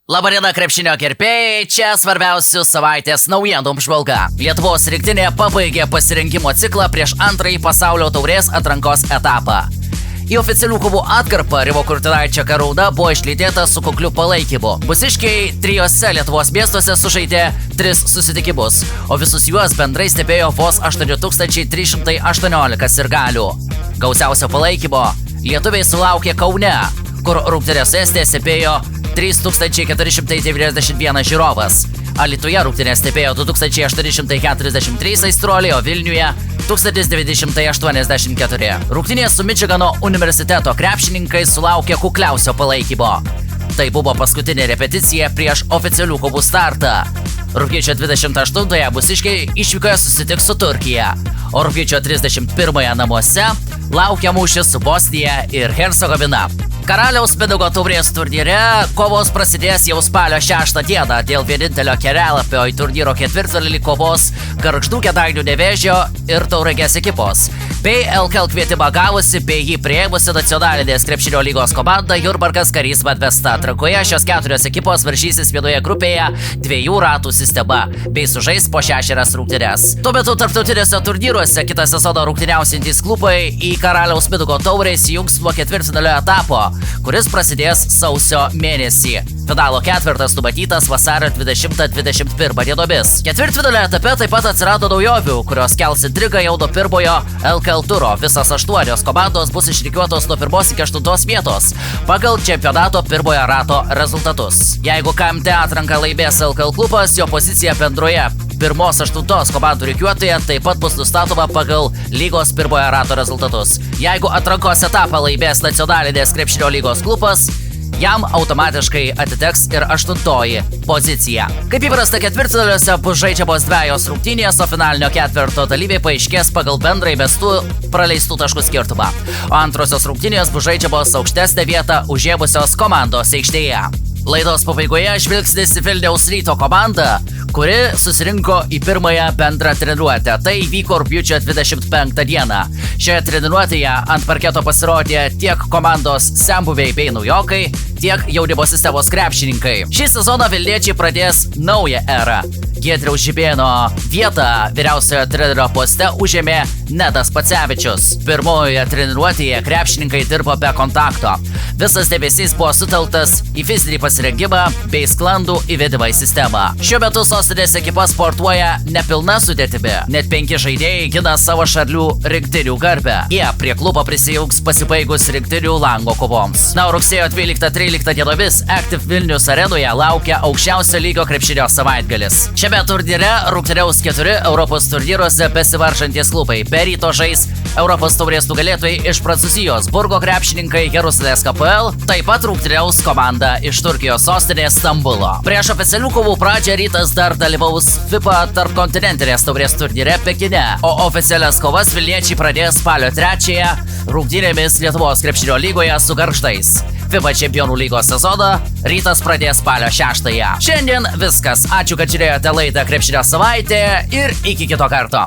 Labadiena krepšinio gerbėjai, čia svarbiausių savaitės naujienų apžvalga. Lietuvos rinktinė pabaigė pasirinkimo ciklą prieš antrąjį pasaulio taurės atrankos etapą. Į oficialių kovų atkarpą Rivo Kurtinaičio Karūna buvo išlydėta su kukliu palaikymu. Mūsiškiai 3 Lietuvos miestuose sužaidė 3 susitikimus, o visus juos bendrai stebėjo vos 8318 sirgalių. Gausiausio palaikymo lietuviai sulaukė Kaune, kur rungtynes Estija stebėjo 3491 žiūrovas. Alytuje rungtynes stebėjo 2843 aistruoliai, o Vilniuje 1984. Rungtynės su Mičigano universiteto krepšininkai sulaukė kukliausio palaikymo. Tai buvo paskutinė repeticija prieš oficialių kovų startą. Rugpjūčio 28-ąją mūsiškiai išvykoje susitiks su Turkija, o rugpjūčio 31-ąją namuose laukia mūšis su Bosnija ir Hercegovina. Karaliaus Mindaugo taurės turnyre kovos prasidės jau spalio 6 dieną dėl vienintelio kelialapio į turnyro ketvirtfinalį kovos Gargždų, Kėdainių, Nevėžio ir Tauragės ekipos, bei LKL kvietimą gavusi bei jį priėmusi nacionalinės krepšinio lygos komanda Jurbarkas Karizma atvesta. Atrankoje šios 4 ekipos varžysis vienoje grupėje 2 ratų sistema bei sužais po 6 rungtynes. Tuo metu tarptautinėse turnyruose kitą sezoną rungtyniausiantys klubai į Karaliaus Mindaugo taurę įsijungs nuo ketvirtfinalio etapo, kuris prasidės sausio mėnesį. Finalo ketvirtas numatytas vasario 20-21 dienomis. Ketvirtfinalio etape taip pat atsirado naujovių, kurios kels intrigą jau nuo pirmojo LKL turo. Visas 8 komandos bus išrikiuotos nuo 1 iki 8 vietos pagal čempionato pirmojo rato rezultatus. Jeigu KMT atranką laimės LKL klubas, jo pozicija bendroje 1-8 komandų rikiuotėje taip pat bus nustatoma pagal lygos pirmojo rato rezultatus. Jeigu atrankos etapą laimės nacionalinės krepšinio lygos klubas, jam automatiškai atiteks ir 8 pozicija. Kaip įprasta, ketvirtfinaliuose bus žaidžiamos 2 rungtynės, o finalinio ketvirto dalyviai paaiškės pagal bendrai įmestų praleistų taškų skirtumą. O antrosios rungtynės bus žaidžiamos aukštesnę vietą užėmusios komandos aikštėje. Laidos pabaigoje žvilgsnis į Vilniaus Ryto komandą, kuri susirinko į pirmąją bendrą treniruotę. Tai vyko rugpjūčio 25 dieną. Šioje treniruotėje ant parketo pasirodė tiek komandos senbuviai bei naujokai, tiek jaunimo sistemos krepšininkai. Šį sezoną vilniečiai pradės naują erą. Giedriaus Žibėno vietą vyriausiojo trenerio poste užėmė Nedas Pacevičius. Pirmojoje treniruotėje krepšininkai dirbo be kontakto. Visas dėmesys buvo sutelktas į fizinį pasirengimą bei sklandų įvedimą į sistemą. Šiuo metu sostinės ekipa sportuoja nepilna sudėtimi. Net 5 žaidėjai gina savo šalių rinktinių garbę. Jie prie klubo prisijungs pasibaigus rinktinių lango kovoms. Na, rugsėjo 12-13 dienomis Active Vilnius arenoje laukia aukščiausio lygio krepšinio savaitgalis. Šiame turnyre rungtyniaus 4 Europos turnyruose besivaržantys klubai. Be Ryto žais Europos taurės nugalėtojai iš Prancūzijos Burgo krepšininkai Jerusalės KPL, taip pat rungtyniaus komanda iš Turkijos sostinės Stambulo. Prieš oficialių kovų pradžią Rytas dar dalyvaus FIBA tarpkontinentinės taurės turnyre Pekine, o oficialias kovas vilniečiai pradės spalio 3 rungtynėmis Lietuvos krepšinio lygoje su Gargždais. FIBA čempionų lygos sezoną Rytas pradės spalio 6. Šiandien viskas. Ačiū, kad žiūrėjote laidą Krepšinio savaitė ir iki kito karto.